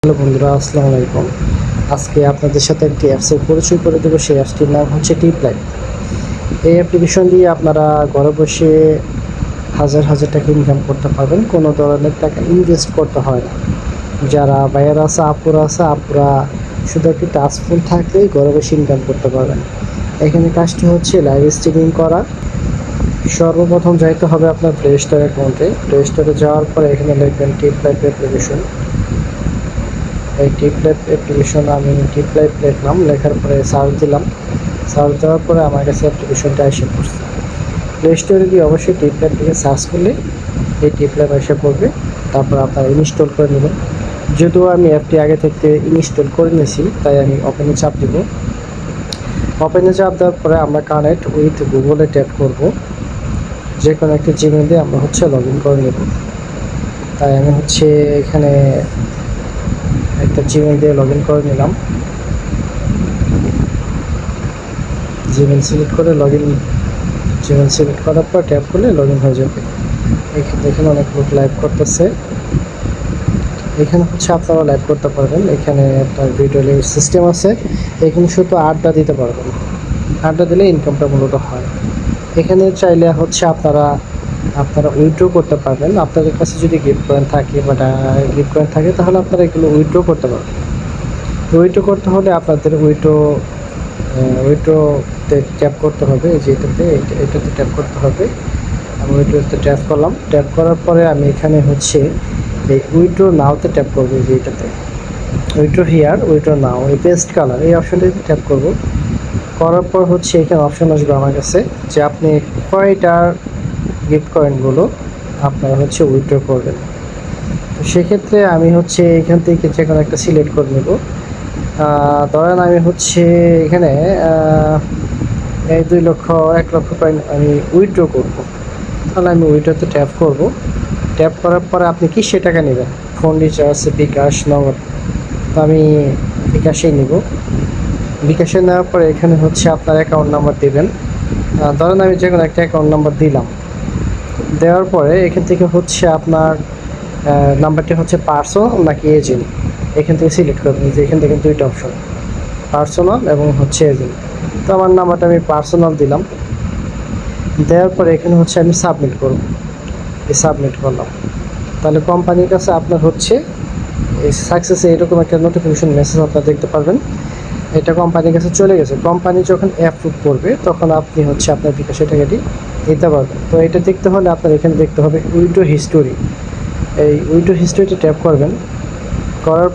Hello বন্ধুরা, আসসালামু আলাইকুম। আজকে আপনাদের সাথে একটি অ্যাপসের পরিচয় করে দেবো। সেই অ্যাপসটির নাম হচ্ছে টিপলাইট। এই অ্যাপ্লিকেশন দিয়ে আপনারা ঘরে বসে হাজার হাজার টাকা ইনকাম করতে পারবেন। কোনো ধরনের টাকা ইনভেস্ট করতে হয় না। যারা ভাইয়ারা আছে, আপুরা শুধু একটি টাচ ফোন থাকলেই ঘরে বসে ইনকাম করতে পারবেন। এখানে কাজটি হচ্ছে লাইভ স্ট্রিমিং করা। সর্বপ্রথম যাইতে হবে আপনার প্লে স্টোর অ্যাকাউন্টে। প্লে স্টোরে যাওয়ার পরে এখানে লিখবেন টিপলাইট অ্যাপ্লিকেশন। এই টিপলাইট অ্যাপ্লিকেশন আমি টিপলাইট লিখলাম, লেখার পরে সার্চ দিলাম। সার্চ দেওয়ার পরে আমার কাছে অ্যাপ্লিকেশনটা এসে পড়ছে। প্লে স্টোরে গিয়ে অবশ্যই টিপলাইট লিখে সার্চ করলে এই টিপলাইট এসে পড়বে। তারপর আপনারা ইনস্টল করে নেবেন। যদিও আমি অ্যাপটি আগে থেকে ইনস্টল করে নিয়েছি, তাই আমি ওপেনে চাপ দিব। ওপেনে চাপ দেওয়ার পরে আমরা কানেক্ট উইথ গুগলে ট্যাপ করব। যে কোনো একটা জিমেল দিয়ে আমরা লগ ইন করে নেব। তাই আমি এখানে একটা জিমেল দিয়ে লগ ইন করে নিলাম। জিমেল সিলেক্ট করে জিমেল সিলেক্ট করার পর ট্যাপ করলে লগ ইন হয়ে যাবে। এখানে অনেক লোক লাইভ করতেছে। এখানে আপনারা লাইভ করতে পারবেন। এখানে আপনার ভিডিও সিস্টেম আছে। এখানে শুধু আড্ডা দিতে পারবেন। আড্ডা দিলে ইনকামটা মূলত হয়। এখানে চাইলে আপনারা উইথড্র করতে পারবেন। আপনাদের কাছে যদি গিফট কয়েন থাকে বা গিফট কয়েন থাকে, তাহলে আপনারা এগুলো উইথড্র করতে পারবেন। উইথড্র করতে হলে আপনাদের উইথড্রতে ট্যাপ করতে হবে। যে এটাতে ট্যাপ করতে হবে। আমি উইথড্রতে ট্যাপ করলাম। ট্যাপ করার পরে আমি এখানে এই উইথড্র নাওতে ট্যাপ করবো। যে এটাতে উইথড্র হিয়ার, উইথড্র নাও, এই পেস্ট কালার, এই অপশনটাতে ট্যাপ করব। করার পর এখানে অপশন আসবে আমার কাছে যে আপনি কয়টার গিফট কয়েনগুলো আপনারা উইথড্র করবেন। তো সেক্ষেত্রে আমি এখান থেকে যে কোনো একটা সিলেক্ট করে নেব। ধরেন আমি এখানে এই 1 লক্ষ কয়েন আমি উইথড্র করব। তাহলে আমি উইথড্রতে ট্যাপ করব। ট্যাপ করার পরে আপনি কিসে টাকা নেবেন, ফোন রিচার্জ, বিকাশ, নগদ। তো আমি বিকাশেই নেব। বিকাশে নেওয়ার পরে এখানে আপনার অ্যাকাউন্ট নাম্বার দেবেন। ধরেন আমি যে কোনো একটা অ্যাকাউন্ট নাম্বার দিলাম। দেওয়ার পরে এখান থেকে আপনার নাম্বারটি পার্সোনাল নাকি এজেন্ট, এখান থেকে সিলেক্ট করবেন। যে এখান থেকে 2টা অপশন, পার্সোনাল এবং এজেন্ট। তো আমার নাম্বারটা আমি পার্সোনাল দিলাম। দেওয়ার পরে এখানে আমি সাবমিট করব। এই সাবমিট করলাম। তাহলে কোম্পানির কাছে আপনার এই সাকসেসে এরকম একটা নোটিফিকেশন মেসেজ আপনারা দেখতে পারবেন। এটা কোম্পানির কাছে চলে গেছে। কোম্পানি যখন অ্যাপ্রুভ করবে তখন আপনি আপনার বিকাশের টাকাটি দিতে পারবেন। তো এটা দেখতে হলে আপনার এখানে দেখতে হবে উইথড্র হিস্টোরি। এই উইথড্র হিস্টোরিতে ট্যাপ করবেন। করার